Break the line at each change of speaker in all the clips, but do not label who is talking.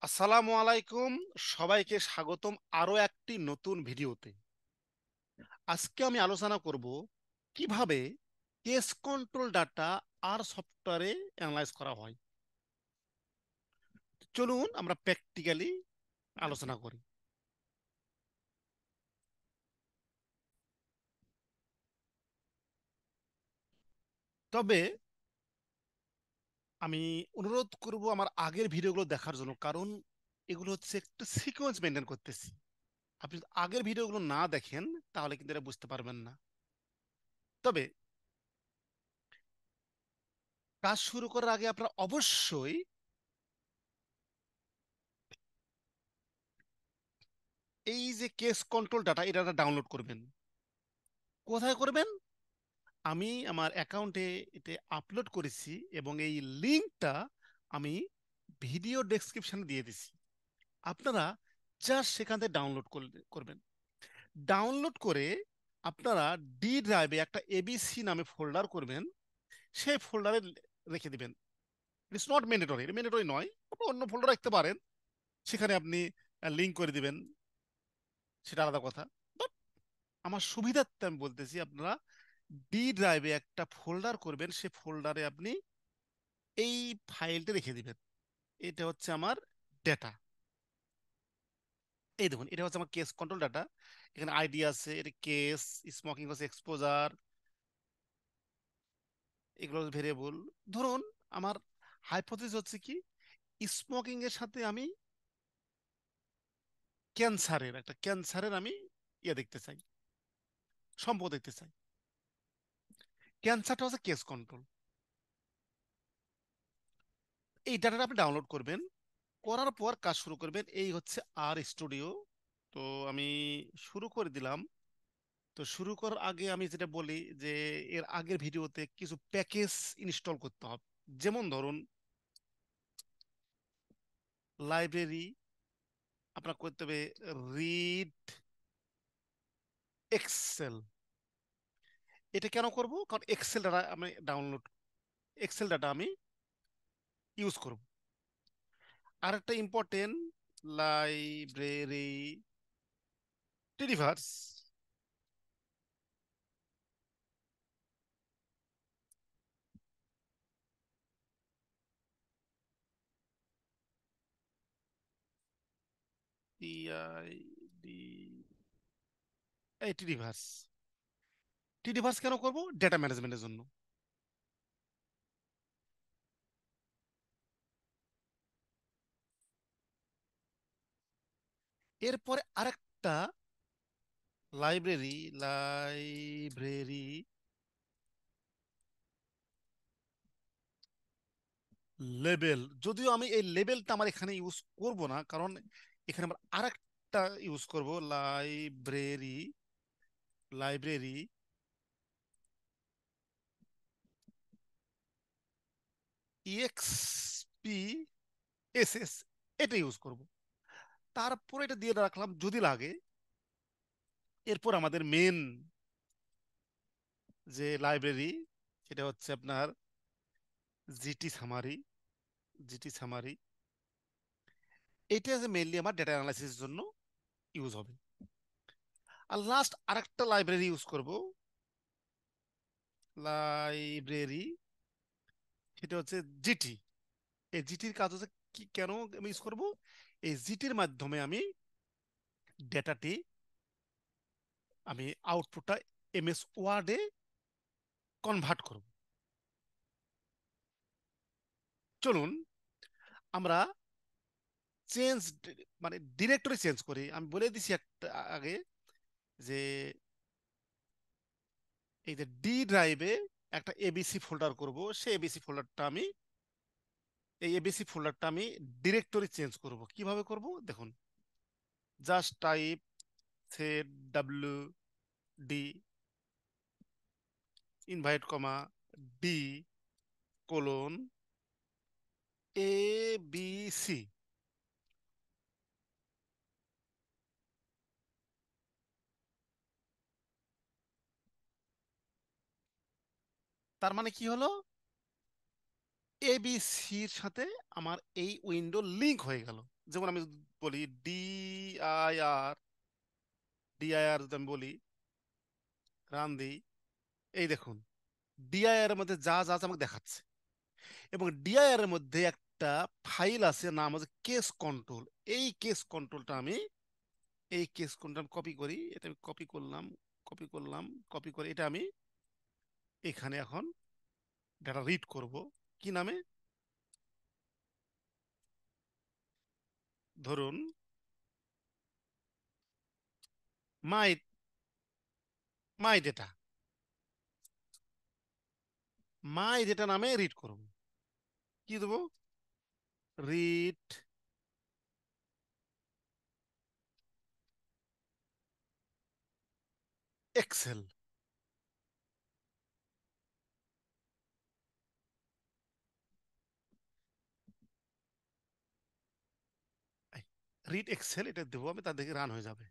আসসালামু আলাইকুম। সবাইকে স্বাগতম আরো একটি নতুন ভিডিওতে। আজকে আমি আলোচনা করব কিভাবে কেস কন্ট্রোল ডাটা আর সফটওয়্যারে অ্যানালাইজ করা হয়। চলুন আমরা প্র্যাকটিক্যালি আলোচনা করি। তবে আমি অনুরোধ করব আমার আগের ভিডিওগুলো দেখার জন্য, কারণ এগুলো হচ্ছে একটা সিকোয়েন্স মেনটেন করতেছি। আপনি যদি আগের ভিডিওগুলো না দেখেন তাহলে কিন্তু এটা বুঝতে পারবেন না। তবে কাজ শুরু করার আগে আপনারা অবশ্যই এই যে কেস কন্ট্রোল ডাটা এটা ডাউনলোড করবেন। কোথায় করবেন? আমি আমার অ্যাকাউন্টে এতে আপলোড করেছি এবং এই লিঙ্কটা আমি ভিডিও ডেসক্রিপশনে দিয়ে দিছি। আপনারা জাস্ট সেখান থেকে ডাউনলোড করবেন। ডাউনলোড করে আপনারা ডি ড্রাইভে একটা এবিসি নামে ফোল্ডার করবেন। সেই ফোল্ডারে রেখে দিবেন। ইটস নট ম্যান্ডেটরি, ম্যান্ডেটরি নয়, আপনি অন্য ফোল্ডার রাখতে পারেন। সেখানে আপনি লিঙ্ক করে দিবেন, সেটা আলাদা কথা। বাট আমার সুবিধার্থে আমি বলতেছি, আপনারা ডি ড্রাইভে একটা ফোল্ডার করবেন, সেই ফোল্ডারে আপনি এই ফাইলটা রেখে দিবেন। এটা হচ্ছে আমার ডেটা। এই দেখুন, এটা হচ্ছে আমার কেস কন্ট্রোল ডাটা। এখানে আইডি আছে, এটা কেস, স্মোকিং হচ্ছে এক্সপোজার, এগুলো ভেরিয়েবল। ধরুন আমার হাইপোথিস হচ্ছে কি, স্মোকিং এর সাথে আমি ক্যান্সারের আমি দেখতে চাই, সম্পর্ক দেখতে চাই। ক্যান্সারটা হচ্ছে কেস কন্ট্রোল। এই ডাটাটা আপনি ডাউনলোড করবেন, করার পর কাজ শুরু করবেন। এই হচ্ছে আর স্টুডিও। তো আমি শুরু করে দিলাম। তো শুরু করার আগে আমি যেটা বলি যে এর আগের ভিডিওতে কিছু প্যাকেজ ইনস্টল করতে হবে। যেমন ধরুন লাইব্রেরি, আপনার করতে হবে রিড এক্সেল। এটা কেন করব? কারণ এক্সেল ডাটা আমি এক্সেল ডাটা আমি ইউজ করব। আর একটা ইম্পর্টেন্ট, লাইব্রেরি টিডিভার্স, টিআইডি, এই টিডিভার্স। টিডিভার্স কেন করব? ডেটা ম্যানেজমেন্টের জন্য। এরপরে আরেকটা লাইব্রেরি লেবেল। যদিও আমি এই লেবেলটা আমার এখানে ইউজ করব না, কারণ এখানে আমরা আরেকটা ইউজ করব, লাইব্রেরি ইএক্সপি এসএস, এটা ইউজ করব। তারপরে এটা দিয়ে রাখলাম যদি লাগে। এরপর আমাদের মেন যে লাইব্রেরি, সেটা হচ্ছে আপনার জিটি সামারি। জিটি সামারি এটা যে মেইনলি আমার ডেটা অ্যানালাইসিসের জন্য ইউজ হবে। আর লাস্ট আরেকটা লাইব্রেরি ইউজ করব, লাইব্রেরি, সেটা হচ্ছে জিটি। এই জিটির কাজ হচ্ছে কি, কেন আমি ইউজ করব? এই জিটির মাধ্যমে আমি ডেটাটি, আমি আউটপুটটা এমএস ওয়ার্ডে কনভার্ট করব। চলুন আমরা চেঞ্জ, মানে ডিরেক্টরি চেঞ্জ করি। আমি বলে দিছি একটা আগে যে এই যে ডি ড্রাইভে একটা এবিসি ফোল্ডার করব, সেই এবিসি ফোল্ডারটা আমি ডিরেক্টরি চেঞ্জ করব। কিভাবে করব দেখুন, just type set W D invite comma D colon A B C. তার মানে কি হলো? এ বি সির সাথে আমার এই উইন্ডো লিংক হয়ে গেল। যেমন আমি বলি ডিআইআর যদি আমি বলি, রান দিই, এই দেখুন ডিআইআর এর মধ্যে যা যা আছে আমাকে দেখাচ্ছে। এবং ডিআইআর এর মধ্যে একটা ফাইল আছে, নাম হচ্ছে কেস কন্ট্রোল। এই কেস কন্ট্রোলটা আমি এই কেস কন্ট্রোল কপি করি, এটা আমি কপি করলাম, কপি করলাম, কপি করে এটা আমি এখানে এখন ডাটা রিড করব। কি নামে? ধরুন মাই মাই ডেটা, মাই ডেটা নামে রিড করব। কি দেবো? Read Excel. রিড এক্সেল এটা দেবো আমি, তার দেখে রান হয়ে যাবে।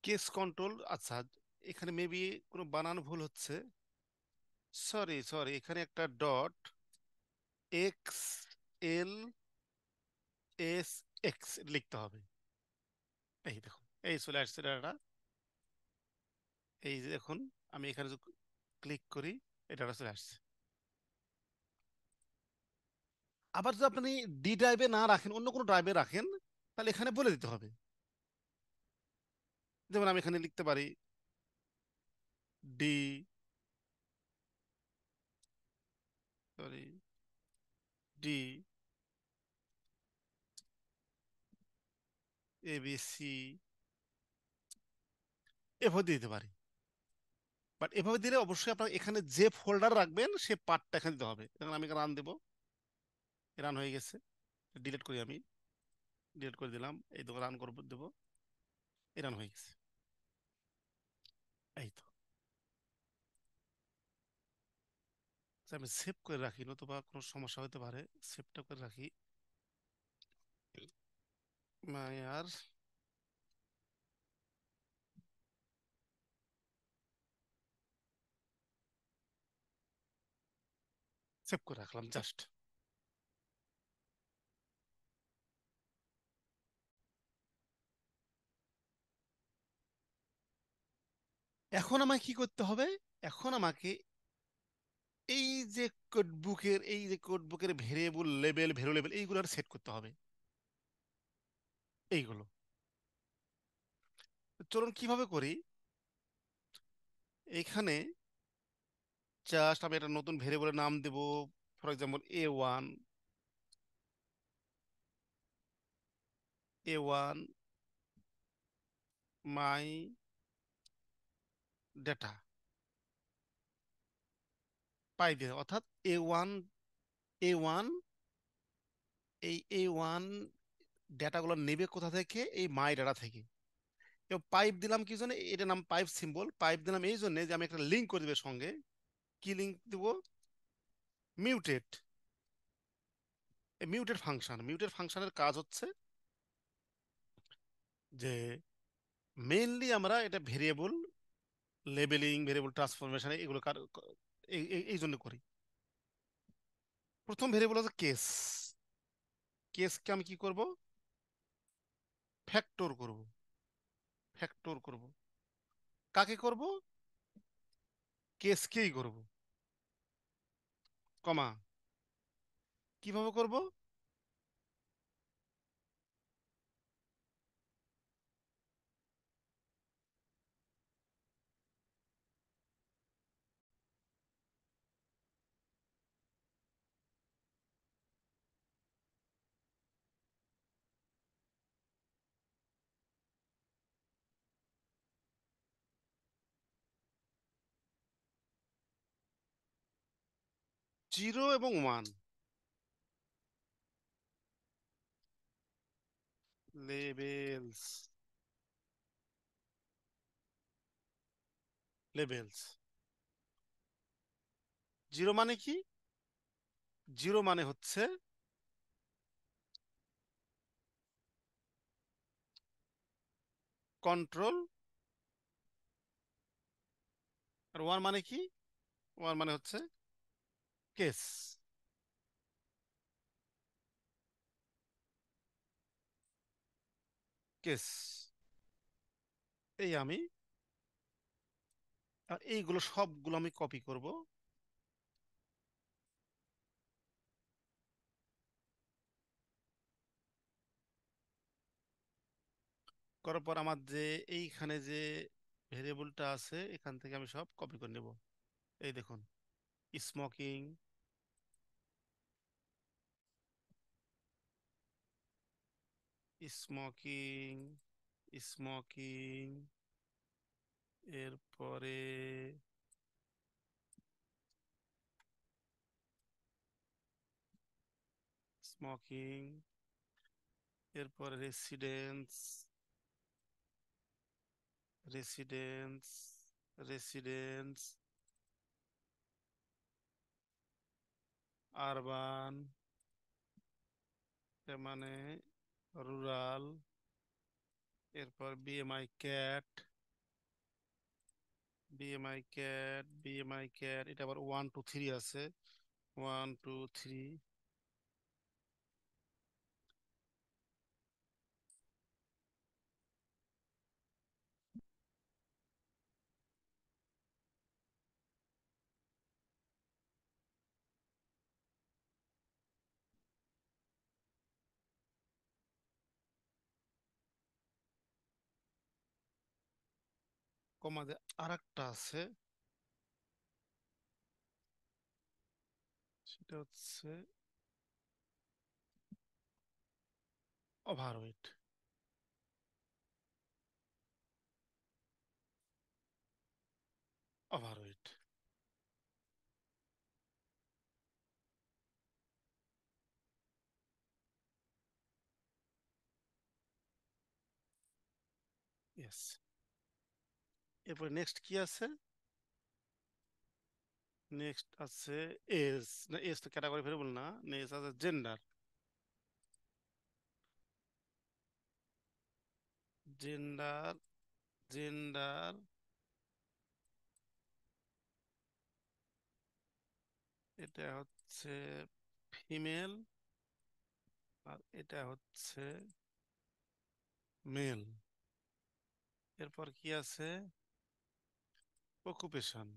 কেস কন্ট্রোল, আচ্ছা এখানে মেবি কোনো বানান ভুল হচ্ছে। সরি সরি, এখানে একটা dot X L S x লিখতে হবে। এই দেখুন, এই চলে আসছে ডাটা। এই যে দেখুন, আমি এখানে ক্লিক করি, এটা চলে আসছে। আবার যদি আপনি ডি ড্রাইভে না রাখেন, অন্য কোনো ড্রাইভে রাখেন, তাহলে এখানে বলে দিতে হবে। যেমন আমি এখানে লিখতে পারি ডি, সরি, ডি এবিসি, এভাবে দিয়ে দিতে পারি। বাট এভাবে দিলে অবশ্যই আপনার এখানে যে ফোল্ডার রাখবেন সে পার্টটা এখানে দিতে হবে। এখন আমি রান দেবো, রান হয়ে গেছে। ডিলিট করি আমি, ডিলিট করে দিলাম, এই তো রান করবো, দেবো, এই রান হয়ে গেছে। এই তো। আচ্ছা, আমি সেভ করে রাখি, নতুবা কোনো সমস্যা হতে পারে। সেভটা করে রাখি, মায়ার সেভ করে রাখলাম জাস্ট। এখন আমাকে কি করতে হবে? এখন আমাকে এই যে কোড বুকের ভেরিয়েবল লেভেল, ভ্যালু লেভেল, এইগুলো সেট করতে হবে। এইগুলো চলুন কিভাবে করি। এইখানে জাস্ট আমি একটা নতুন ভেরিয়েবলের নাম দেব, for example A one my data পাই দিয়ে, অর্থাৎ এ ওয়ান এ ওয়ান ডেটাগুলো নেবে কোথা থেকে? এই মাই ডেটা থেকে। এবং পাইপ দিলাম কি জন্য? এটার নাম পাইপ সিম্বল। পাইপ দিলাম এই জন্য যে আমি একটা লিঙ্ক করে দেবে সঙ্গে। কি লিঙ্ক দেব? মিউটেড। এই মিউটেড ফাংশনের কাজ হচ্ছে যে মেইনলি আমরা এটা ভেরিয়েবল লেবেলিং, ভেরিয়েবল ট্রান্সফরমেশন, এগুলো এই জন্য করি। প্রথম ভেরিয়েবল হচ্ছে কেস। কেসকে আমি কি করব? ফ্যাক্টর করব। ফ্যাক্টর করব কাকে করব? কেসকেই করব, কমা। কিভাবে করব? জিরো এবং ওয়ান, লেবেলস, লেবেলস। জিরো মানে কি? জিরো মানে হচ্ছে কন্ট্রোল, আর ওয়ান মানে কি? ওয়ান মানে হচ্ছে কেস। কেস, এই আমি, আর এইগুলো সবগুলো আমি কপি করব। করার পর আমার যে এইখানে যে ভেরিয়েবলটা আছে এখান থেকে আমি সব কপি করে নেব। এই দেখুন, স্মোকিং, স্মোকিং, স্মোকিং, এরপরে স্মোকিং, এরপরে রেসিডেন্স, রেসিডেন্স, রেসিডেন্স, আরবান মানে রুরাল, এরপর BMI cat, BMI cat, BMI cat, এটা আবার 1 2 3 আছে, 1 2 3। কমাতে আর একটা আছে, সেটা হচ্ছে ওভারওয়েট। Overweight, yes. এরপর নেক্সট কি আছে? নেক্সট আছে এজ, না এজ তো ক্যাটাগরি ভেরিয়েবল না, নেক্সট আছে জেন্ডার। জেন্ডার, জেন্ডার, এটা হচ্ছে ফিমেল, আর এটা হচ্ছে মেল। এরপর কি আছে? অকুপেশন,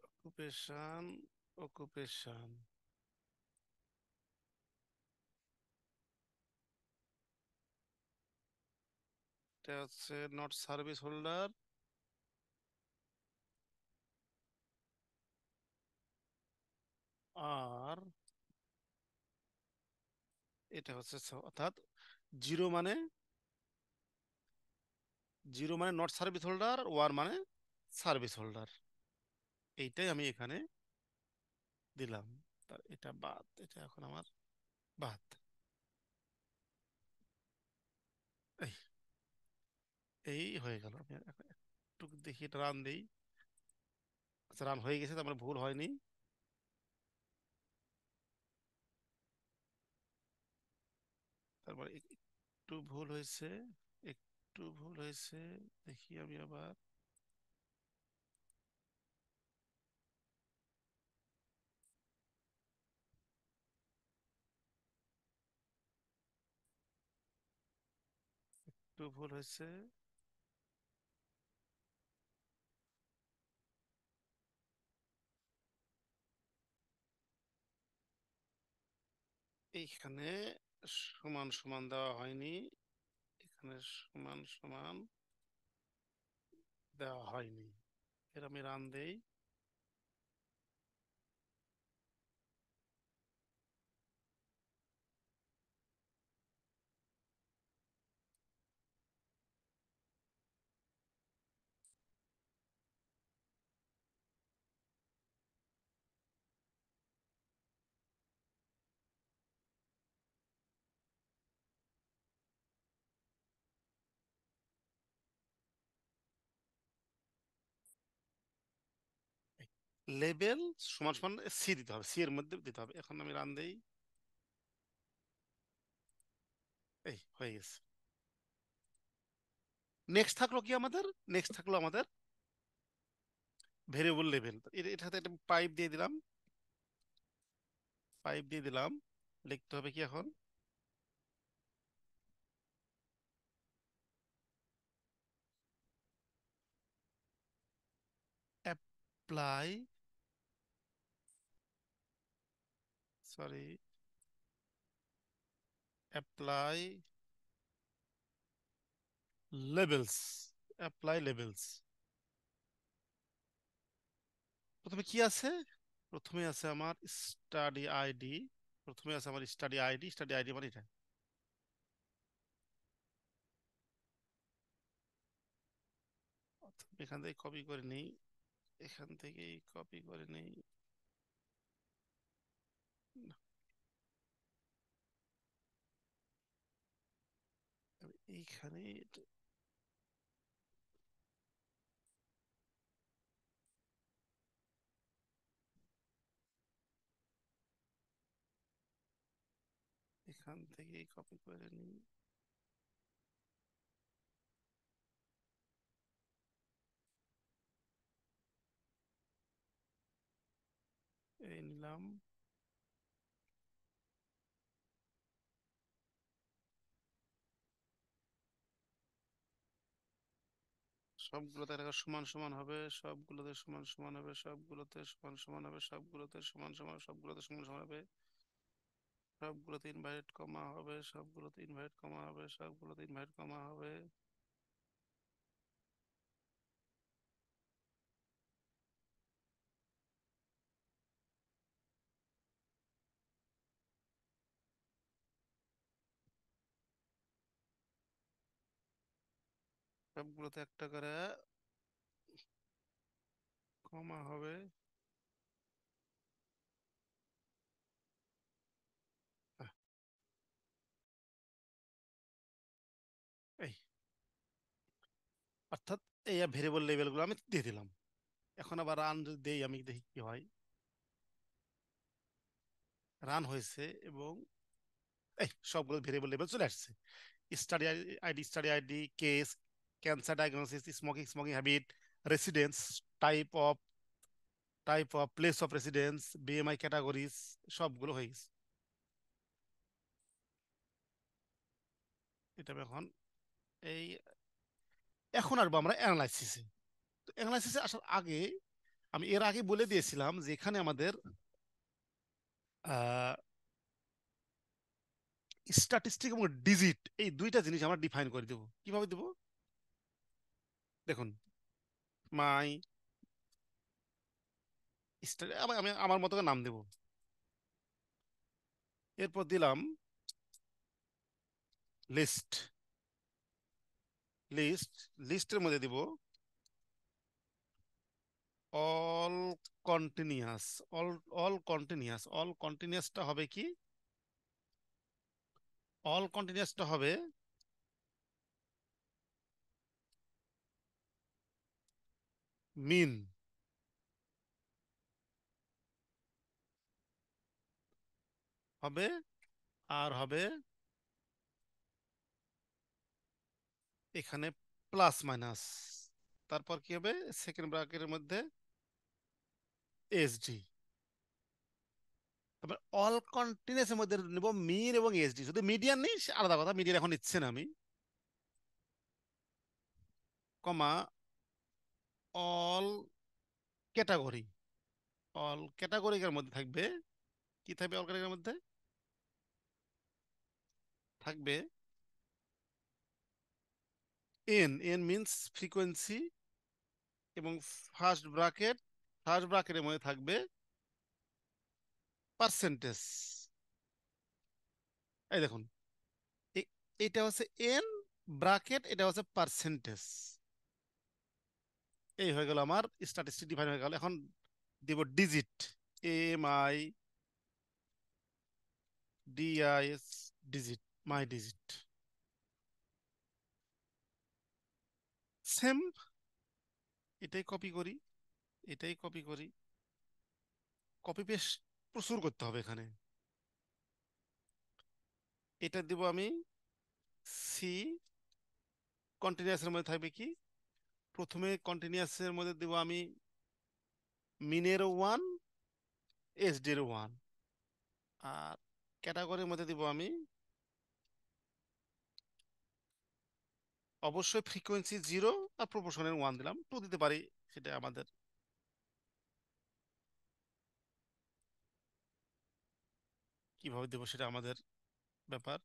অকুপেশন, অকুপেশন, এটা হচ্ছে নট সার্ভিস হোল্ডার, আর এটা হচ্ছে অর্থাৎ জিরো মানে, জিরো মানে নট সার্ভিস হোল্ডার, ওয়ান মানে সার্ভিস হোল্ডার। এইটাই আমি এখানে দিলাম। তার এটা বাদ, এটা এখন আমার বাদ। এই, এই হয়ে গেল। আমি এখন একটু দেখি এটা রান দেই। আচ্ছা, রান হয়ে গেছে, তার মানে ভুল হয়নি। তারপরে একটু ভুল হয়েছে, একটু ভুল হয়েছে। দেখি আমি আবার, একটু ভুল হয়েছে। এইখানে সমান সমান দেওয়া হয়নি, এখানে সমান সমান দেওয়া হয়নি। এর আমি রান দেই। লেবেল সমান সমান সি দিতে হবে, সি এর মধ্যে দিতে হবে। এখন আমি রান দেই। এই হয়ে গেছে। নেক্সট থাকলো কি আমাদের? নেক্সট থাকলো আমাদের ভেরিয়েবল লেভেল। এটাতে একটা পাইপ দিয়ে দিলাম, পাইপ দিয়ে দিলাম। লিখতে হবে কি এখন? Apply, sorry, apply levels, apply levels. প্রথমে কি আছে? প্রথমে আছে আমার স্টাডি আইডি, প্রথমে আছে আমার স্টাডি আইডি। স্টাডি আইডি মানে এটা। এখান থেকে কপি করে নিই, এখান থেকেই কপি করে নিই। এইখানে এখান থেকেই কপি করে নিই। এই নিলাম। সবগুলোতে একটা সমান সমান হবে, সবগুলোতে সমান সমান হবে, সবগুলোতে সমান সমান হবে, সবগুলোতে সমান সমান, সবগুলোতে সমান সমান হবে, সবগুলোতে ইনভাইট কমা হবে, সবগুলোতে ইনভাইট কমা হবে, সবগুলোতে ইনভাইট কমা হবে। সবগুলোতে একটা করে কমা হবে। আহ, এই অর্থাৎ এই ভেরিয়েবল লেভেলগুলো আমি দিয়ে দিলাম। এখন আবার রান যদি দেই, আমি দেখি কি হয়। রান হয়েছে এবং এই সবগুলো ভেরিয়েবল লেভেল চলে আসছে। Study ID, study ID, case, cancer diagnosis, smoking, smoking habit, residence, type of, type of, place of residence, BMI categories, সবগুলো হয়ে গেছে। এটা আমি এখন এই এখন আসবো আমরা অ্যানালাইসিসে। তো অ্যানালাইসিসে আসার আগে আমি এর আগে বলে দিয়েছিলাম যে এখানে আমাদের স্ট্যাটিস্টিক এবং ডিজিট, এই দুইটা জিনিস আমরা ডিফাইন করে দেবো। কিভাবে দেবো? দেখুন, মাই আমি আমি আমার মতো করে নাম দেবো। এরপর দিলাম লিস্ট, লিস্ট, লিস্টের মধ্যে দিব all continuous, all, all continuous. All কন্টিনিউয়াসটা হবে কি? অল কন্টিনিউয়াসটা হবে মিন, হবে, আর হবে এখানে প্লাস মাইনাস, তারপর কি হবে সেকেন্ড ব্র্যাকেটের মধ্যে এসডি। তারপর অল কন্টিনিউয়াসের মধ্যে নেব মিন এবং এসডি। যদি মিডিয়ান নেই সে আলাদা কথা, মিডিয়ান এখন নিচ্ছে না আমি। কমা অল ক্যাটাগরি, অল ক্যাটাগরির মধ্যে থাকবে কি? থাকবে অল ক্যাটাগরির মধ্যে থাকবে এন, এন মিনস ফ্রিকোয়েন্সি, এবং ফার্স্ট ব্র্যাকেট, ফার্স্ট ব্র্যাকেটের মধ্যে থাকবে পার্সেন্টেজ। এই দেখুন, এটা হচ্ছে এন ব্র্যাকেট, এটা হচ্ছে পার্সেন্টেজ। এই হয়ে গেল আমার স্ট্যাটিস্টিক ডিফাইন হয়ে গেল। এখন দিব ডিজিট, এম আই ডিআইএস, ডিজিট, মাই ডিজিট। সেম, এটাই কপি করি, এটাই কপি করি, কপি পেস্ট প্রচুর করতে হবে এখানে। এটা দিব আমি সি কন্টিনিউয়াসের মধ্যে থাকবে কি, প্রথমে কন্টিনিউয়াসের মধ্যে দেবো আমি মিনের ওয়ান, এসডির ওয়ান, আর ক্যাটাগরির মধ্যে দিব আমি অবশ্যই ফ্রিকোয়েন্সি জিরো, আর প্রপোর্শনের ওয়ান দিলাম, টু দিতে পারি, সেটা আমাদের কিভাবে দেবো সেটা আমাদের ব্যাপার।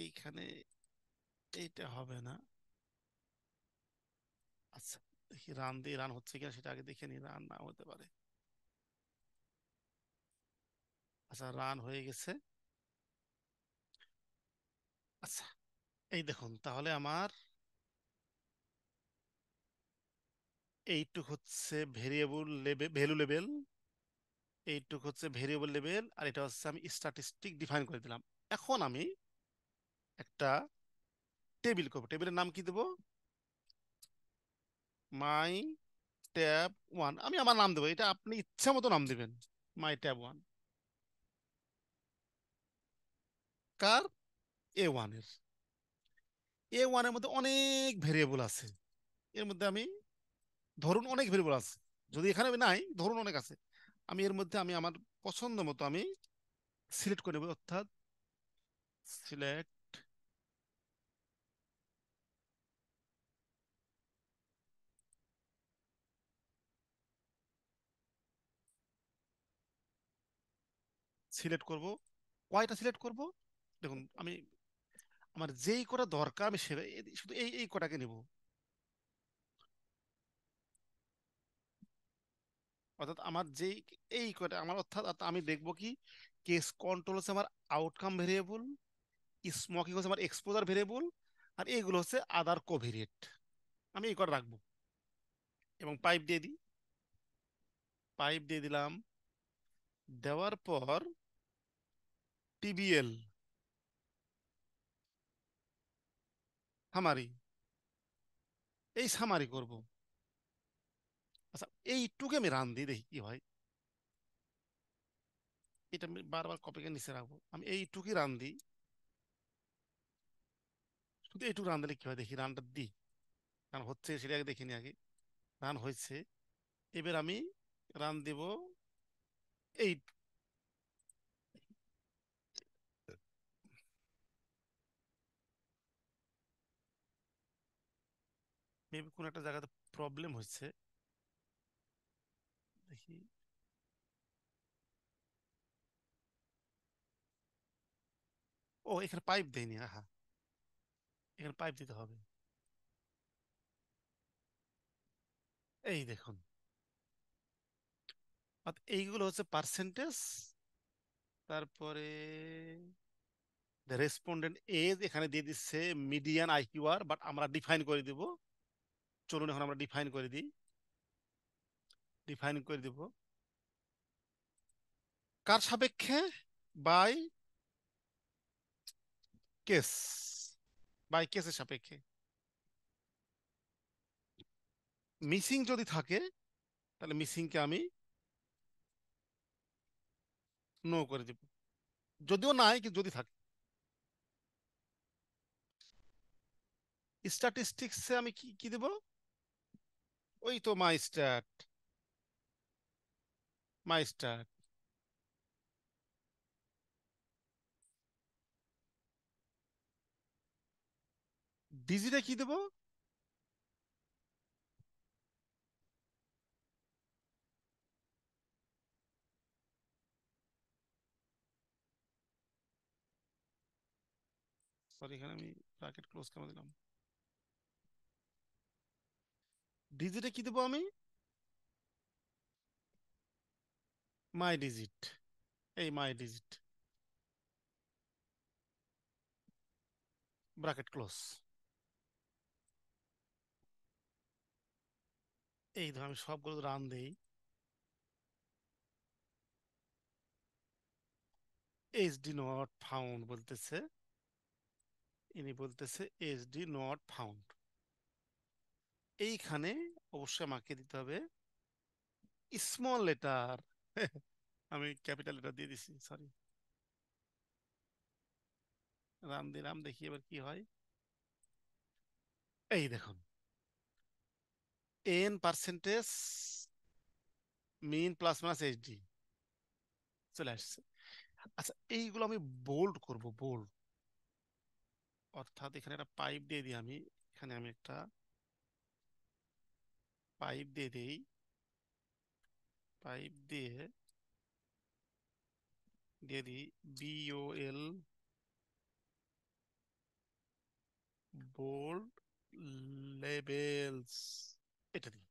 এইখানে এইটা হবে না। আচ্ছা, দেখি রান দিয়ে রান হচ্ছে কিনা সেটা আগে দেখে নি, রান না হতে পারে। আচ্ছা, রান হয়ে গেছে। আচ্ছা, এই দেখুন তাহলে আমার এইটুক হচ্ছে ভেরিয়েবল লেভেল, ভ্যালু লেভেল, এইটুক হচ্ছে ভেরিয়েবল লেভেল, আর এটা হচ্ছে আমি স্ট্যাটিস্টিক ডিফাইন করে দিলাম। এখন আমি একটা টেবিল করবো, টেবিলের নাম কি দেবো, মাই ট্যাব ওয়ান, আমি আমার নাম দেবো, এটা আপনি ইচ্ছা মতো নাম দিবেন, মাই ট্যাব ওয়ান। কার? এ ওয়ানের। এ ওয়ানের মধ্যে অনেক ভেরিয়েবল আছে, এর মধ্যে আমি ধরুন অনেক ভেরিয়েবল আছে, যদি এখানে নাই ধরুন অনেক আছে, আমি এর মধ্যে আমি আমার পছন্দ মতো আমি সিলেক্ট করে নেব, অর্থাৎ সিলেক্ট, সিলেক্ট করব। কয়টা সিলেক্ট করব, দেখুন আমি আমার যেই কটা দরকার আমি সেটা শুধু এই এই কটাকে নিব, অর্থাৎ আমার যেই এই কটা আমার, অর্থাৎ আমি দেখব কি, কেস কন্ট্রোল হচ্ছে আমার আউটকাম ভেরিয়েবল, স্মোকিং হচ্ছে আমার এক্সপোজার ভেরিয়েবল, আর এইগুলো হচ্ছে আদার কোভেরিয়েন্ট, আমি এই কটা রাখবো। এবং পাইপ দিয়ে দিই, পাইপ দিয়ে দিলাম, দেওয়ার পর টিবিএল সামারি, এই সামারি করব। আচ্ছা, এইটুকে আমি রান দিই, দেখি কি হয়। এটা আমি বারবার কপিকে নিচে রাখবো, আমি এইটুকুই রান দিই, শুধু এইটুকু রান দিলে কি হয় দেখি, রানটা দিই, রান হচ্ছে সেটা আগে দেখিনি আগে, রান হয়েছে। এবার আমি রান দেব এই, মেবি কোনো একটা জায়গাতে প্রবলেম হচ্ছে, দেখি। ও, এখানে পাইপ দেয়নি, আহা, এখানে পাইপ দিতে হবে। এই দেখুন, এইগুলো হচ্ছে পার্সেন্টেজ, তারপরে রেসপন্ডেন্ট এজ এখানে দিয়ে দিচ্ছে মিডিয়ান আইকিউআর, বাট আমরা ডিফাইন করে দিব, চলুন এখন আমরা ডিফাইন করে দিই, ডিফাইন করে দিব কার সাপেক্ষে, বাই কেস, বাই কেসের সাপেক্ষে। মিসিং যদি থাকে তাহলে মিসিংকে আমি নো করে দিব, যদিও নাই কিন্তু যদি থাকে। স্ট্যাটিস্টিক্সে আমি কি কি দেব, ওই তো মাই স্ট্যাট, মাই স্ট্যাট। ডিজিটে কি দেব, সরি এখানে আমি ব্র্যাকেট ক্লোজ করে দিলাম, ডিজিটে কি দেব আমি, মাই ডিজিট, এই মাই ডিজিট, ব্র্যাকেট ক্লোজ। এই ধর আমি সবগুলো রান দেই, এইচডি নট ফাউন্ড বলতেছে, ইনি বলতেছে এইচডি নট ফাউন্ড। এইখানে অবশ্যই আমাকে দিতে হবে স্মল লেটার, আমি ক্যাপিটাল লেটার দিয়ে দিছি, সরি। রান দিলাম, দেখি এবার কি হয়। এই দেখুন, n% মিন প্লাস মাইনাস এইচডি চলে আসছে। আচ্ছা, এইগুলো আমি বোল্ড করব, বোল্ড। অর্থাৎ এখানে একটা পাইপ দিয়ে দিই আমি, এখানে আমি একটা পাইপ দিয়ে দিই, পাইপ দিয়ে দিই BOL, বোল্ড লেবেলস, এটা দিই।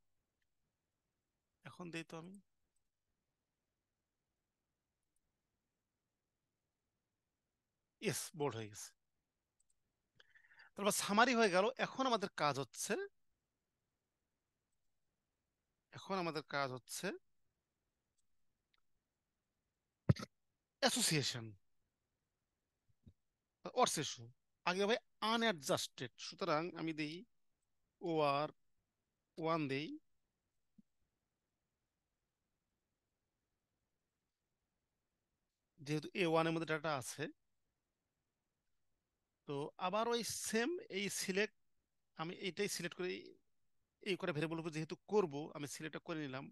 এখন দিই তো আমি, ইয়েস, বোল্ড হয়ে গেছে। তারপর সামারি হয়ে গেল। এখন আমাদের কাজ হচ্ছে অ্যাসোসিয়েশন অর সেশন। আগে হবে আনঅ্যাডজাস্টেড, সুতরাং আমি দিই OR 1 দেই। যেহেতু A1 এর মধ্যে ডাটা আছে, তো আবার ওই সেম, এই সিলেক্ট, আমি এইটাই সিলেক্ট করে, এই করে ভেরিয়েবল উপর যেহেতু করব, আমি সিলেক্টটা করে নিলাম,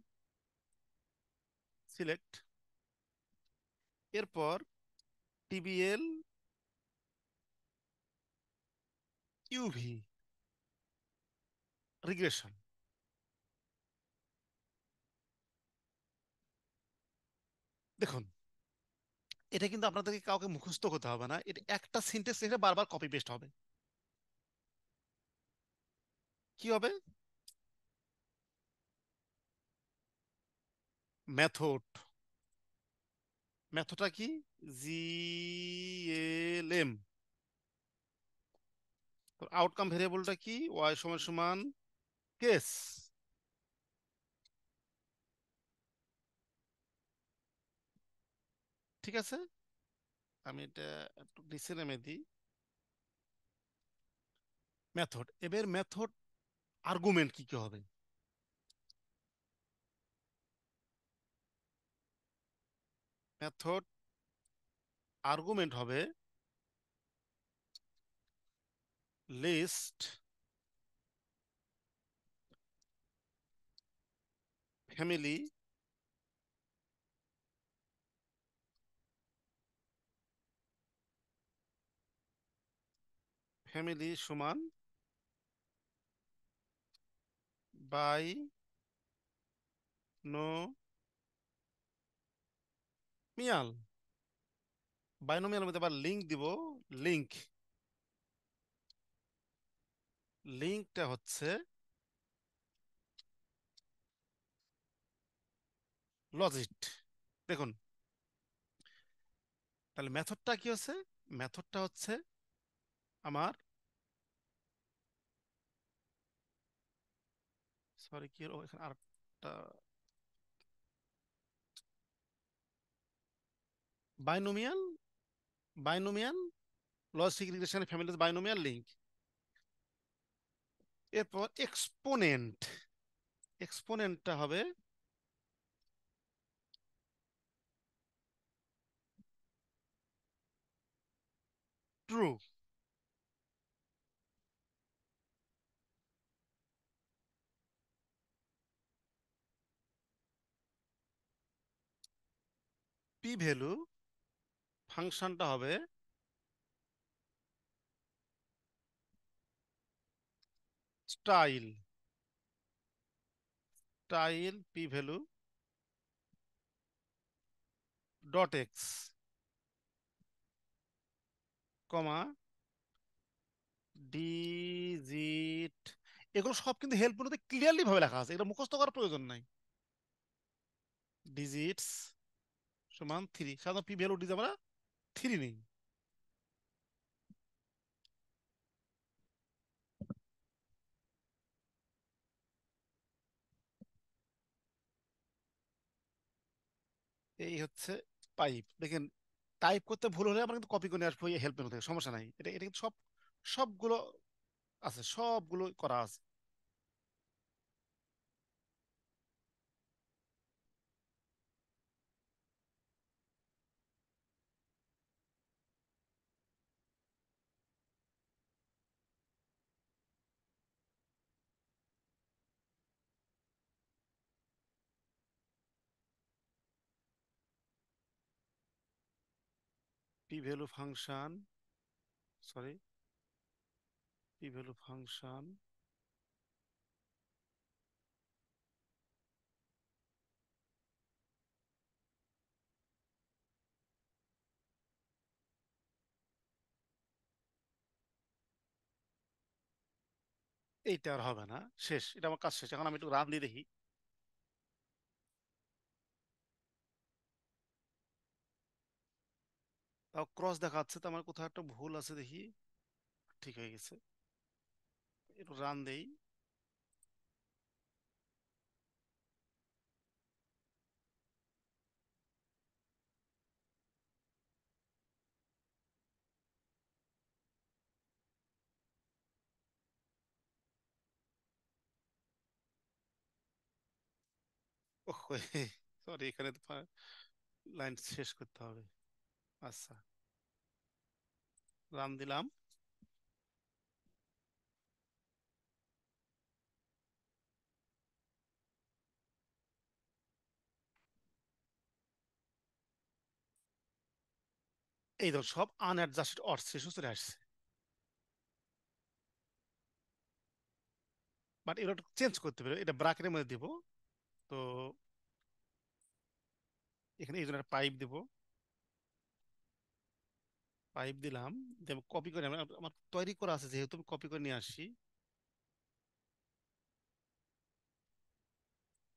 সিলেক্ট। এরপর TBL UV রিগ্রেশন। দেখুন, এটা কিন্তু আপনাদেরকে কাউকে মুখস্থ করতে হবে না, এটা একটা সিনটেক্স লিখে বারবার কপি পেস্ট হবে। কি হবে? মেথড, মেথডটা কি? GLM। আউটকাম ভেরিয়েবলটা কি? ওয়াই সমান সমান কেস। ঠিক আছে, আমি এটা একটু নিচে নেমে দিই। মেথড, এবার মেথড আর্গুমেন্ট কি কি হবে? মেথড আর্গুমেন্ট হবে লিস্ট ফ্যামিলি ফ্যামিলি সমান বাই নো মিয়াল। বাইনোমিয়াল মধ্যে আবার লিঙ্ক দিব। লিঙ্ক, লিঙ্কটা হচ্ছে লজিট। দেখুন, তাহলে মেথডটা কি হচ্ছে? মেথডটা হচ্ছে আমার, সরি কি হলো এখানে, আরেকটা binomial, binomial logic regression family binomial link. এরপর এক্সপোনেন্ট, এক্সপোনেন্টটা হবে ট্রু। পি ভ্যালু ফাংশনটা হবে style, style P value dot X, comma digit. এগুলো সব কিন্তু হেল্প মধ্যে ক্লিয়ারলি ভাবে লেখা আছে, এটা মুখস্থ করার প্রয়োজন নাই। ডিজিটস সমান 3, সাধারণত পি ভ্যালু ডিজ আমরা 3 নেই। এই হচ্ছে পাইপ। দেখেন, টাইপ করতে ভুল হলে আমরা কিন্তু কপি করে নিয়ে আসবো এই হেল্পের মধ্যে, সমস্যা নাই। এটা এটা কিন্তু সবগুলো আছে, সবগুলো করা আছে। P value function, sorry, P value function, এইটা আর হবে না, শেষ, এটা আমার কাজ শেষ। এখন আমি একটু রান দিয়ে দেখি। তাও ক্রস দেখাচ্ছে, তো আমার কোথাও একটা ভুল আছে দেখি। ঠিক হয়ে গেছে, একটু রান দেই। ওহ, সরি, এখানে তো লাইন শেষ করতে হবে। আচ্ছা, রান দিলাম। এই ধর সব আনঅ্যাডজাস্টেড অর শেষ চলে আসছে। বাট এটা একটু চেঞ্জ করতে পারবে, এটা ব্রাকেটের মধ্যে দিব। তো এখানে এই জন্য একটা পাইপ দিব। পাইপ দিলাম, দেব কপি করে, আমার তৈরি করা আছে যেহেতু, আমি কপি করে নিয়ে আসি।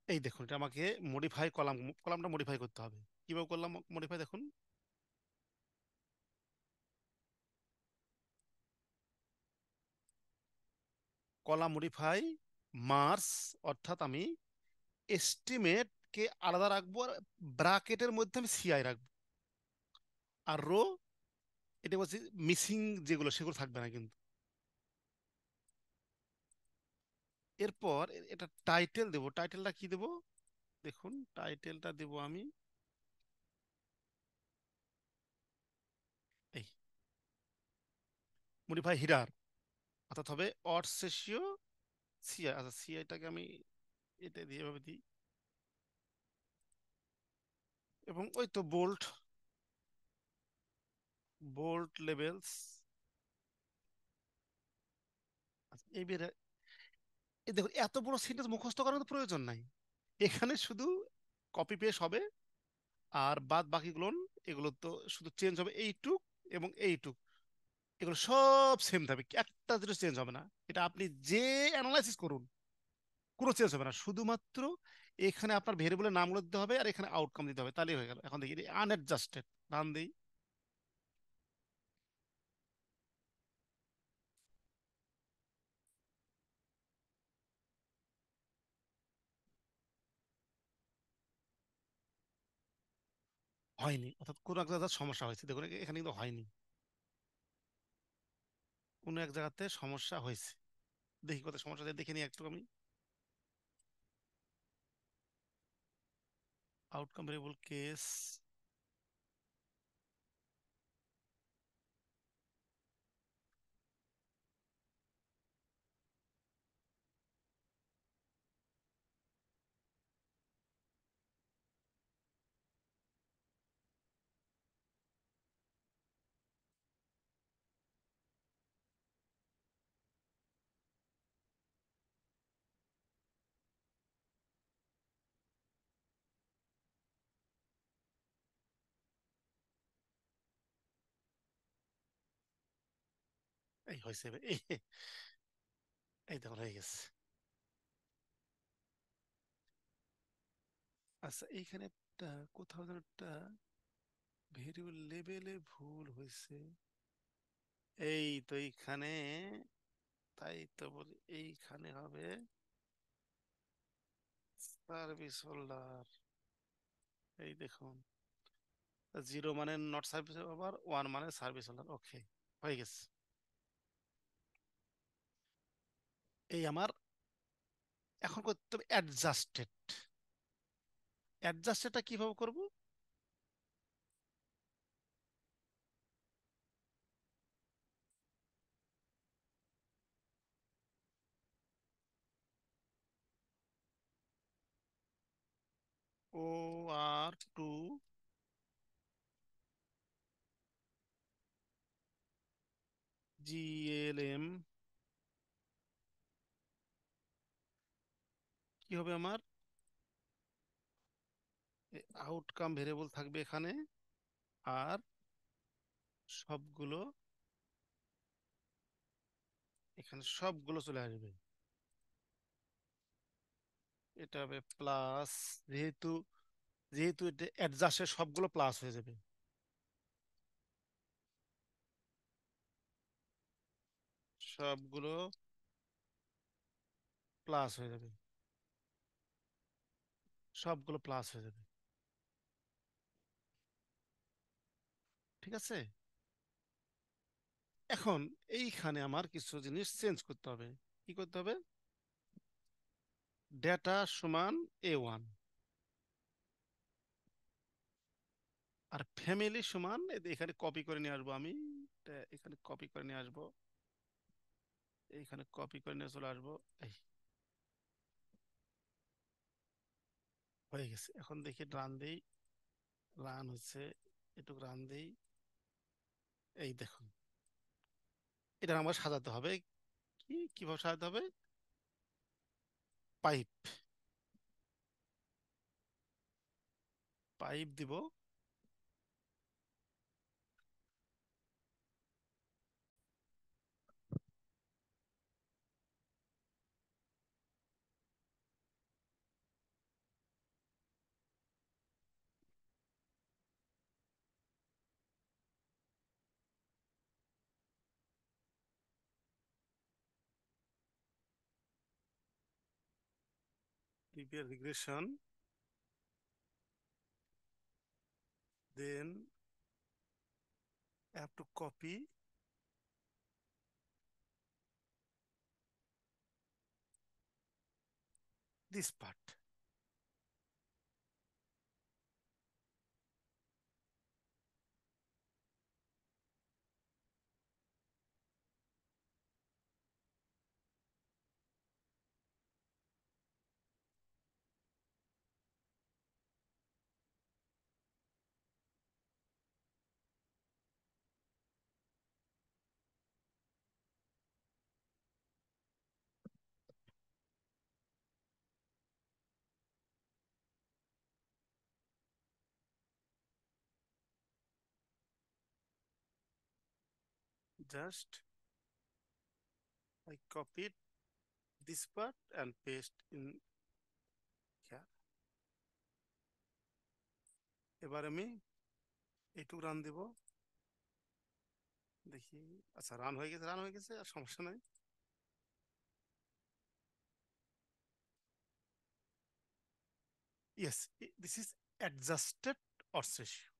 এই দেখুন, এটা আমাকে মডিফাই কলাম, কলামটা মডিফাই করতে হবে। কিভাবে করলাম মডিফাই দেখুন। কলাম মডিফাই, মার্স, অর্থাৎ আমি এস্টিমেট কে আলাদা রাখবো, আর ব্রাকেটের মধ্যে আমি সিআই রাখবো। আর রো, এটা বলছি মিসিং যেগুলো সেগুলো থাকবে না কিন্তু। এরপর এটা টাইটেল দেবো। টাইটেলটা কি দেবো দেখুন, টাইটেলটা দেবো আমি এই মডিফাই হিডার, অর্থাৎ হবে অড শেষীয় সিআই। আচ্ছা, সিআইটাকে আমি এটা দিয়ে এভাবে দিই। এবং ওই তো বোল্ট, বোল্ট লেভেলস। আচ্ছা, এই দেখুন, এত বড় সিনটেক্স মুখস্থ করার তো প্রয়োজন নাই। এখানে শুধু কপি পেস্ট হবে, আর বাদ বাকিগুলো, এগুলো তো শুধু চেঞ্জ হবে এইটুক এবং এইটুক। এগুলো সব সেম থাকবে, একটা জিনিস চেঞ্জ হবে না। এটা আপনি যে অ্যানালাইসিস করুন, কোনো চেঞ্জ হবে না। শুধুমাত্র এখানে আপনার ভেরিয়েবলের নামগুলো দিতে হবে, আর এখানে আউটকাম দিতে হবে, তাহলেই হয়ে গেল। এখন দেখি আনএডজাস্টেড, রান দিই। হয়নি, অর্থাৎ কোনো এক জায়গায় সমস্যা হয়েছে। দেখুন, এখানে কিন্তু হয়নি, কোনো এক জায়গাতে সমস্যা হয়েছে। দেখি কোথায় সমস্যা হয়েছে, দেখে নিই একটু আমি। আউটকাম ভেরিয়েবল কেস, এই হয়েছে, এই দেখুন হয়ে গেছে। আচ্ছা, এইখানে একটা কোথাও যেন একটা ভেরিয়েবল লেভেলে ভুল হয়েছে। এই তো এইখানে, তাই তো বলি এইখানে হবে সার্ভিস হোল্ডার। এই দেখুন, জিরো মানে নট সার্ভিস হোল্ডার, ওয়ান মানে সার্ভিস হোল্ডার। ওকে, হয়ে গেছে। এই আমার এখন করতে হবে অ্যাডজাস্টেড। অ্যাডজাস্টেডটা কিভাবে করব? ও আর টু জিএলএম কি হবে আমার, আউটকাম ভেরিয়েবল থাকবে এখানে, আর সবগুলো এখানে সবগুলো চলে আসবে। এটা হবে প্লাস, যেহেতু যেহেতু এটা অ্যাডজাস্টের সবগুলো প্লাস হয়ে যাবে, সবগুলো প্লাস হয়ে যাবে, সবগুলো প্লাস হয়ে যাবে। ঠিক আছে, এখন এইখানে আমার কিছু জিনিস চেঞ্জ করতে হবে। কি করতে হবে? ডেটা সমান A1, আর ফ্যামিলি সমান এখানে কপি করে নিয়ে আসবো আমি, এটা এখানে কপি করে নিয়ে আসবো, এইখানে কপি করে নিয়ে চলে আসবো। এই হয়ে গেছে, এখন দেখি রান দেই, রান হচ্ছে, একটু রান দেই। এই দেখুন, এটা আমার সাজাতে হবে। কিভাবে সাজাতে হবে? পাইপ, পাইপ দিব। Linear regression, then have to copy this part. Just I copied this part and paste in here. এবার আমি এইটুকু রান দেব, দেখি। আচ্ছা, রান হয়ে গেছে, রান হয়ে গেছে, আর সমস্যা নাই। Yes, this is adjusted ods ratio.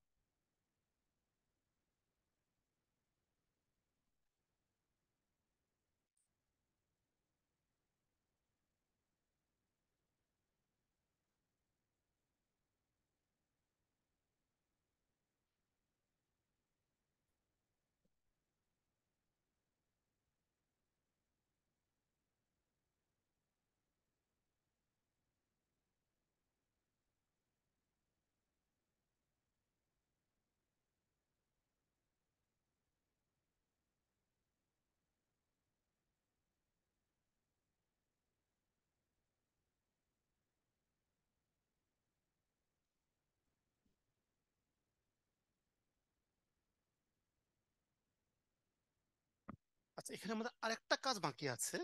আচ্ছা, এখানে আমাদের আরেকটা কাজ বাকি আছে,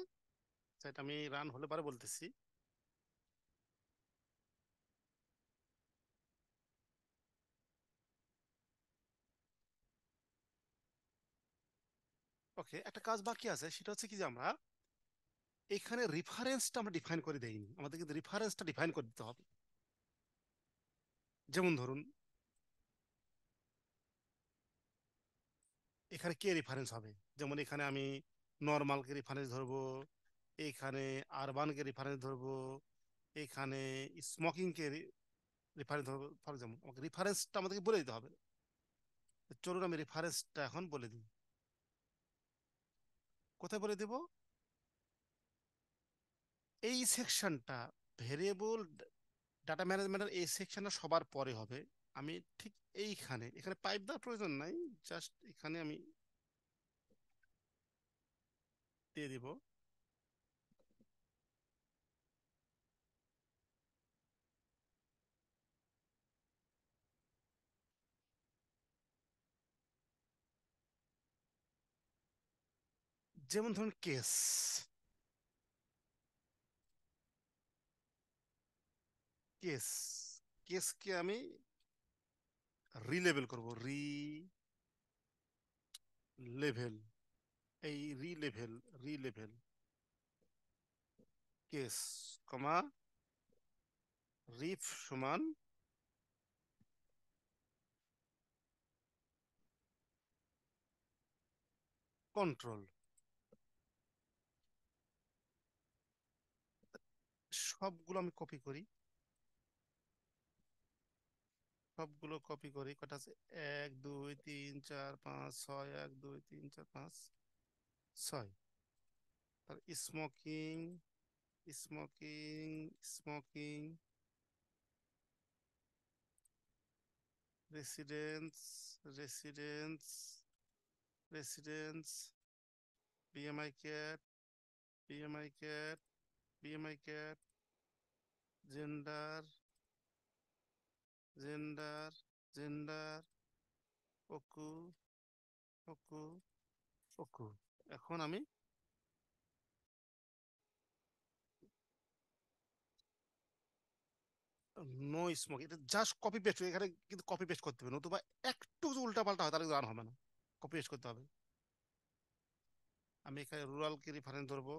সেটা আমি রান হলে পরে বলতেছি। ওকে, একটা কাজ বাকি আছে, সেটা হচ্ছে কি যে আমরা এখানে রেফারেন্সটা আমরা ডিফাইন করে দেইনি, আমাদের কিন্তু রেফারেন্সটা ডিফাইন করে দিতে হবে। যেমন ধরুন, এখানে কে রেফারেন্স হবে, যেমন এখানে আমি নর্মালকে রেফারেন্স ধরবো, এইখানে আরবানকে রেফারেন্স ধরবো, এখানে স্মোকিংকে রেফারেন্স ধরবো। ফর এক্সাম্পল, আমাকে রেফারেন্সটা আমাদেরকে বলে দিতে হবে। চলুন আমি রেফারেন্সটা এখন বলে দিই। কোথায় বলে দেব? এই সেকশনটা, ভেরিয়েবল ডাটা ম্যানেজমেন্টের এই সেকশনটা সবার পরে হবে। আমি ঠিক এইখানে, এখানে পাইপ দেওয়ার প্রয়োজন নাই, জাস্ট এখানে আমি দিয়ে দিব। যেমন ধরুন কেস, কেস কেসকে আমি রিলেবেল করব, লেভেল, এই রিলেভেল কেস, কমা রিফ সমান কন্ট্রোল। সবগুলো আমি কপি করি, সবগুলো কপি করি। কটা আছে? 1 2 3 4 5 6, 1 2 3 4 5 6। Smoking, smoking, smoking, residence, residence, residence, BMI cat, BMI cat, BMI cat, gender, gender, gender, ওকু, ওকু, ওকু। এখন আমি নো স্মোক, এটা জাস্ট কপি পেস্ট, এখানে কিন্তু কপি পেস্ট করতে হবে, নতুবা একটু উল্টা পাল্টা হয় তাহলে রান হবে না। কপি পেস্ট করতে হবে। আমি এখানে রুরালকে রেফারেন্স ধরবো,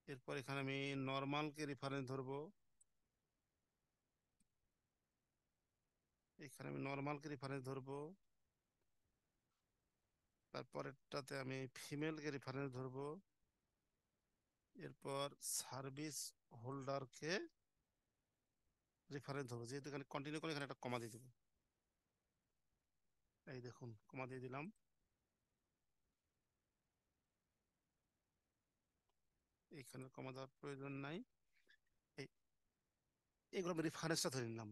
এরপর এখানে আমি নর্মালকে রেফারেন্স ধরবো, এখানে আমি নর্মালকে রেফারেন্স ধরবো, তারপরেরটাতে আমি ফিমেলকে রেফারেন্স ধরবো, এরপর সার্ভিস হোল্ডারকে রেফারেন্স ধরবো। যেহেতু এখানে কন্টিনিউ করে, এখানে একটা কমা দিয়ে দেবো। এই দেখুন, কমা দিয়ে দিলাম। এখানে কমা দেওয়ার প্রয়োজন নাই। এই এগুলো আমি রেফারেন্সটা ধরে নিলাম।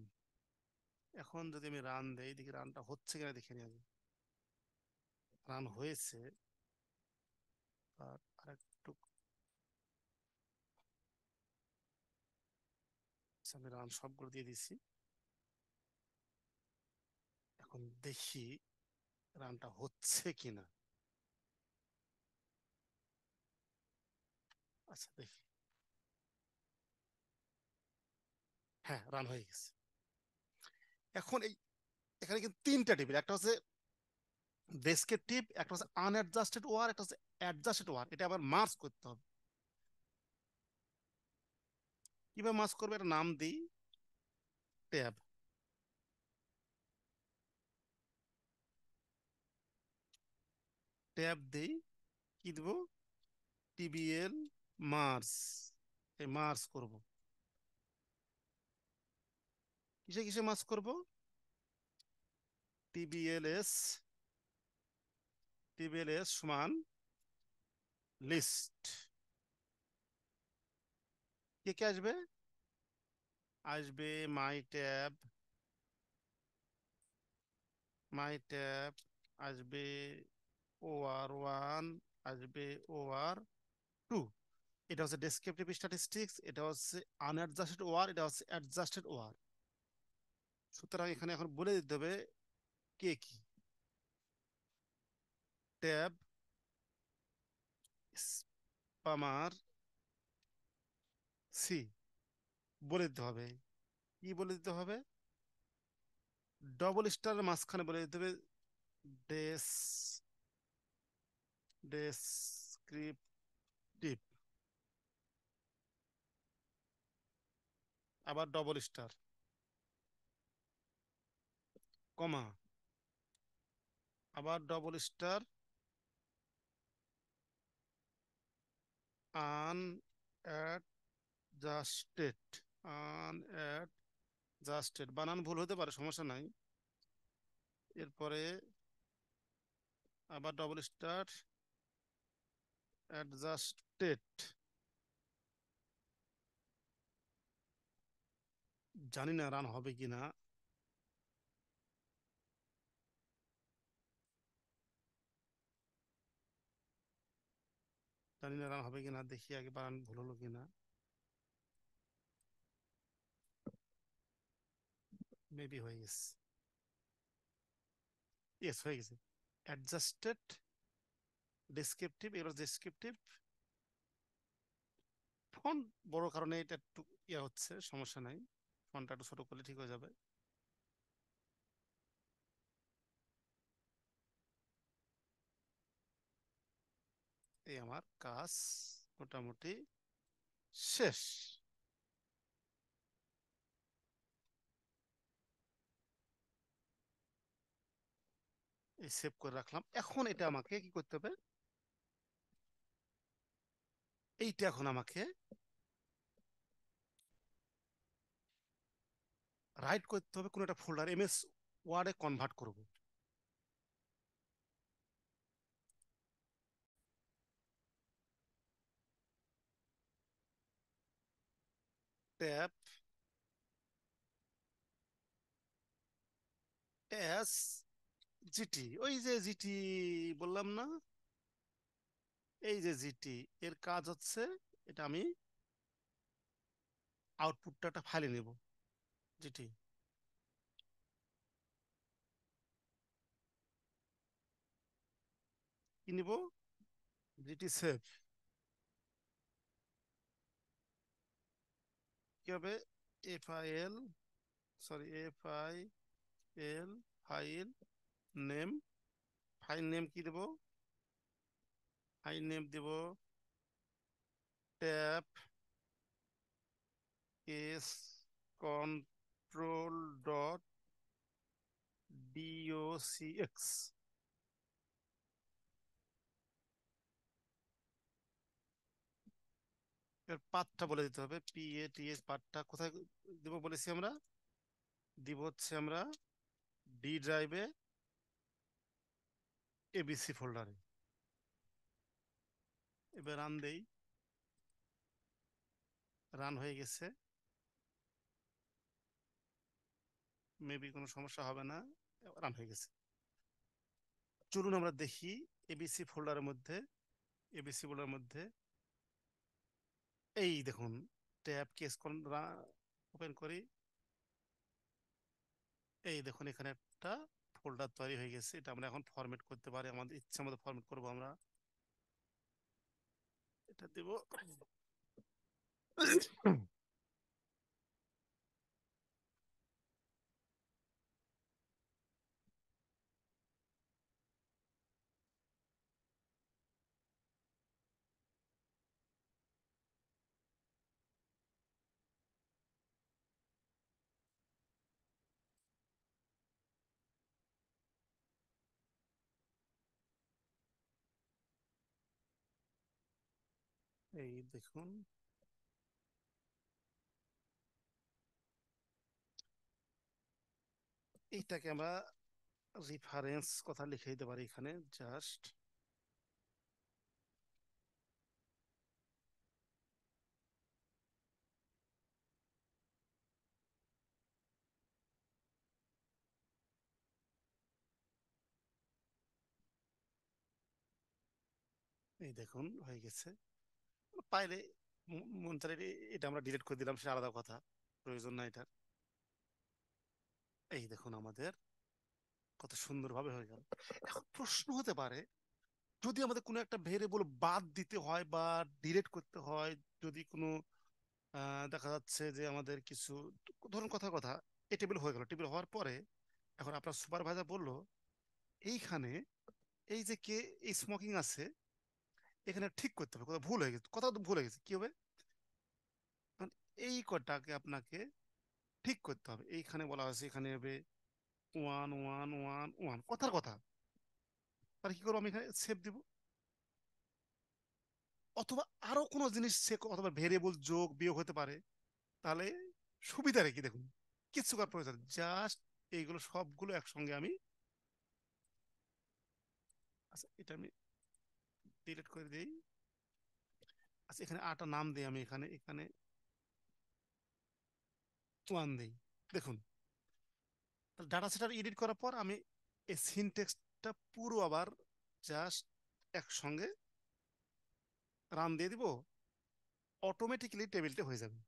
এখন যদি আমি রান দেই, দেখি রানটা হচ্ছে কিনা দেখে নিয়ে যাবে। রান হয়েছে। আর আরেকটু, আচ্ছা, আমি রান সবগুলো দিয়ে দিচ্ছি। এখন দেখি রানটা হচ্ছে কিনা। আচ্ছা দেখি, হ্যাঁ রান হয়ে গেছে। এখন এই এখানে কিন্তু তিনটা টেবিল, একটা হচ্ছে ডেসক্রিপটিভ, একটা হচ্ছে আনঅ্যাডজাস্টেড ওয়ার, একটা হচ্ছে অ্যাডজাস্টেড ওয়ার। এটা আবার মার্জ করতে হবে। কিভাবে মার্জ করবে, একটা নাম দিই, ট্যাব, ট্যাব দিই, কি দেবো, টিবিএল মার্জ। এই মার্জ করব, কিসে কিসে মার্জ করব, টিবিএলএস, টিবিএলএস সমান লিস্ট। কে কে আসবে? আসবে মাই ট্যাব, মাই ট্যাব, আসবে OR1, আসবে OR2। এটা হচ্ছে ডেসক্রিপটিভ স্ট্যাটিস্টিক্স, এটা হচ্ছে আনঅ্যাডজাস্টেড ওয়ার, এটা হচ্ছে অ্যাডজাস্টেড ওয়ার। সুতরাং এখানে এখন বলে দিতে হবে কে কি। ট্যাব স্পামার সি বলে দিতে হবে। কি বলে দিতে হবে? ডবল স্টারের মাঝখানে বলে দিতে হবে ডেস, ডেসক্রিপটিভ, আবার ডবল স্টার, কমা, আবার ডবল স্টার, আনঅ্যাডজাস্টেড, আনঅ্যাডজাস্টেড। বানান ভুল হতে পারে, সমস্যা নাই। এরপরে আবার ডবল স্টার, অ্যাডজাস্টেড। জানি না রান হবে কিনা। জানি না রান হবে কিনা, দেখি আগে বানান ভুল হলো কিনা। মেবি হয়ে গেছে। ইয়েস, হয়ে গেছে। অ্যাডজাস্টেড ডেসক্রিপটিভ, এগুলো ডেসক্রিপটিভ ফন্ট বড় কারণে এটা একটু ইয়ে হচ্ছে, সমস্যা নাই। ফন্টটা একটু ছোট করলে ঠিক হয়ে যাবে। এই আমার কাজ মোটামুটি শেষ। এই সেভ করে রাখলাম। এখন এটা আমাকে কি করতে হবে, এইটা এখন আমাকে রাইট করতে হবে কোন একটা ফোল্ডার, এমএস ওয়ার্ডে কনভার্ট করব। ট্যাব এস জিটি, ওই যে জিটি বললাম না, এই যে জিটি এর কাজ হচ্ছে, এটা আমি আউটপুটটা একটা ফাইলে নেব। জিটি কি নিব, জিটি সেভ। কি হবে, FIL, sorry FIL file name, file name কি দেব, ফাইল নেম দেব tab S control dot docx। এর পাথটা বলে দিতে হবে, PATH পাথটা কোথায় দেব বলেছি আমরা, দিব হচ্ছে আমরা ডি ড্রাইভে ABC ফোল্ডারে। এবার রান দেই, রান হয়ে গেছে, মেবি কোনো সমস্যা হবে না, রান হয়ে গেছে। চলুন আমরা দেখি ABC ফোল্ডারের মধ্যে, ABC ফোল্ডারের মধ্যে এই দেখুন ট্যাব কেস ওপেন করি, এই দেখুন এখানে একটা ফোল্ডার তৈরি হয়ে গেছে। এটা আমরা এখন ফরম্যাট করতে পারি, আমাদের ইচ্ছা মতো ফরম্যাট করবো আমরা। এটা দেব এই দেখুন, এইটাকে আমরা রেফারেন্স কথা লিখে দিতে পারি এখানে জাস্ট। এই দেখুন হয়ে গেছে। পাইলে মন চাইলে এটা আমরা ডিলিট করে দিলাম, সেটা আলাদা কথা, প্রয়োজন না এটা। এই দেখুন আমাদের কত সুন্দরভাবে হয়ে গেল। এখন প্রশ্ন হতে পারে, যদি আমাদের কোনো একটা ভেরিয়েবল বাদ দিতে হয় বা ডিলিট করতে হয়, যদি কোনো দেখা যাচ্ছে যে আমাদের কিছু, ধরুন কথার কথা, এই টেবিল হয়ে গেল, টেবিল হওয়ার পরে এখন আপনার সুপারভাইজার বললো এইখানে এই যে কে এই স্মোকিং আছে, এখানে ঠিক করতে হবে, কোথাও ভুল হয়ে গেছে, কোথাও তো ভুল হয়ে গেছে, কি হবে, কারণ এই কটাকে আপনাকে ঠিক করতে হবে। এইখানে বলা হয়েছে এখানে হবে 1 1 1 1, কথার কথা। তাহলে কি করবো, আমি এখানে সেভ দিব, অথবা আরো কোনো জিনিস চেক, অথবা ভেরিয়েবল যোগ বিয়োগ হতে পারে, তাহলে সুবিধা রেখে দেখুন, কিচ্ছু করার প্রয়োজন, জাস্ট এইগুলো সবগুলো একসঙ্গে আমি, আচ্ছা এটা আমি ডিলিট করে দিই। আচ্ছা এখানে আটা নাম দিই আমি, এখানে এখানে 1 দিই। দেখুন ডাটা সেটার এডিট করার পর আমি এই সিনটেক্সটা পুরো আবার জাস্ট একসঙ্গে রান দিয়ে দিব, অটোমেটিক্যালি টেবিলটা হয়ে যাবে।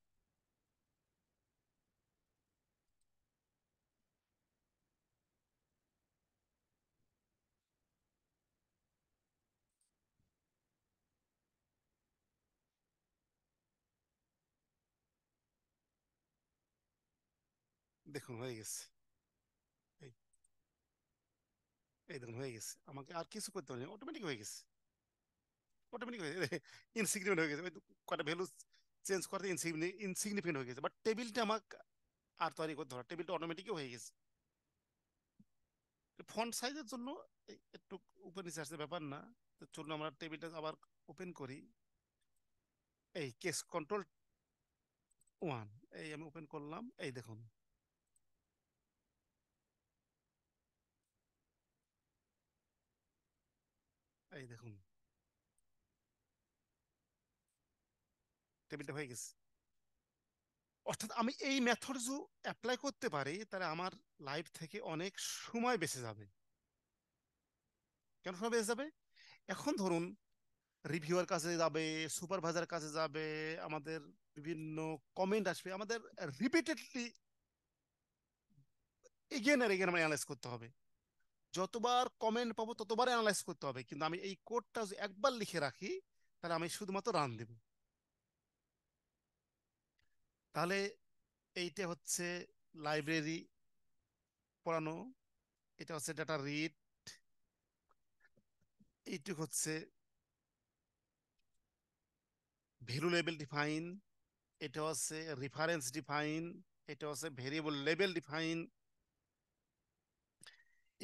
দেখুন হয়ে গেছে। এই এই দেখুন হয়ে গেছে, আমাকে আর কিছু করতে হবে, অটোমেটিক হয়ে গেছে। অটোমেটিক হয়ে গেছে, ইনসিগনিফিকেন্ট হয়ে গেছে, ওই কটা ভ্যালু চেঞ্জ করতে ইনসিগনিফিকেন্ট হয়ে গেছে, বাট টেবিলটা আমাকে আর তৈরি করতে হবে, টেবিলটা অটোমেটিকই হয়ে গেছে। ফন্ট সাইজের জন্য একটু উপর নিচে আসতে ব্যাপার না। তো চলুন আমরা টেবিলটা আবার ওপেন করি। এই কেস কন্ট্রোল ওয়ান, এই আমি ওপেন করলাম, এই দেখুন। এই দেখুন টেবিলটা হয়ে গেছে। অর্থাৎ আমি এই মেথড যদি অ্যাপ্লাই করতে পারি, তাহলে আমার লাইফ থেকে অনেক সময় বেঁচে যাবে। কেন সময় বেঁচে যাবে? এখন ধরুন রিভিউয়ার কাছে যাবে, সুপারভাইজার কাছে যাবে, আমাদের বিভিন্ন কমেন্ট আসবে, আমাদের রিপিটেডলি এগেন আর এগেন আমরা অ্যানালাইজ করতে হবে। যতবার কমেন্ট পাবো ততবার অ্যানালাইজ করতে হবে, কিন্তু আমি এই কোডটা যদি একবার লিখে রাখি, তাহলে আমি শুধুমাত্র রান দেব। তাহলে এইটা হচ্ছে লাইব্রেরি পড়ানো, এটা হচ্ছে ডাটা রিড, এইটুক হচ্ছে ভ্যালু লেবেল ডিফাইন, এটা হচ্ছে রেফারেন্স ডিফাইন, এটা হচ্ছে ভেরিয়েবল লেবেল ডিফাইন,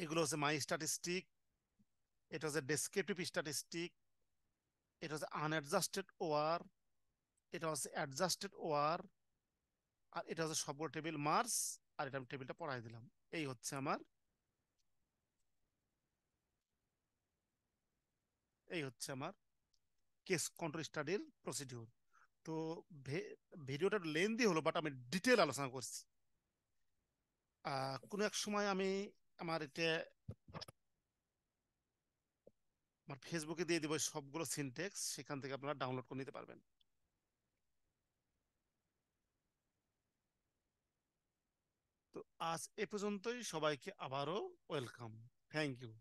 এগুলো হচ্ছে মাই স্ট্যাটিস্টিক, এটা হচ্ছে ডেসক্রিপটিভ স্ট্যাটিস্টিক, এটা হচ্ছে আনঅ্যাডজাস্টেড ওয়ার, এটা হচ্ছে অ্যাডজাস্টেড ওয়ার, আর এটা হচ্ছে সবগুলো টেবিল মার্স, আর এটা আমি টেবিলটা পড়াই দিলাম। এই হচ্ছে আমার, এই হচ্ছে আমার কেস কন্ট্রোল স্টাডির প্রসিডিউর। তো ভিডিওটা লেন্দি হলো, বাট আমি ডিটেল আলোচনা করছি। কোনো এক সময় আমি আমার এটা আমার ফেসবুকে দিয়ে দিব সবগুলো সিনটেক্স, সেখান থেকে আপনারা ডাউনলোড করে নিতে পারবেন। তো আজ এ পর্যন্তই, সবাইকে আবারও ওয়েলকাম। Thank you.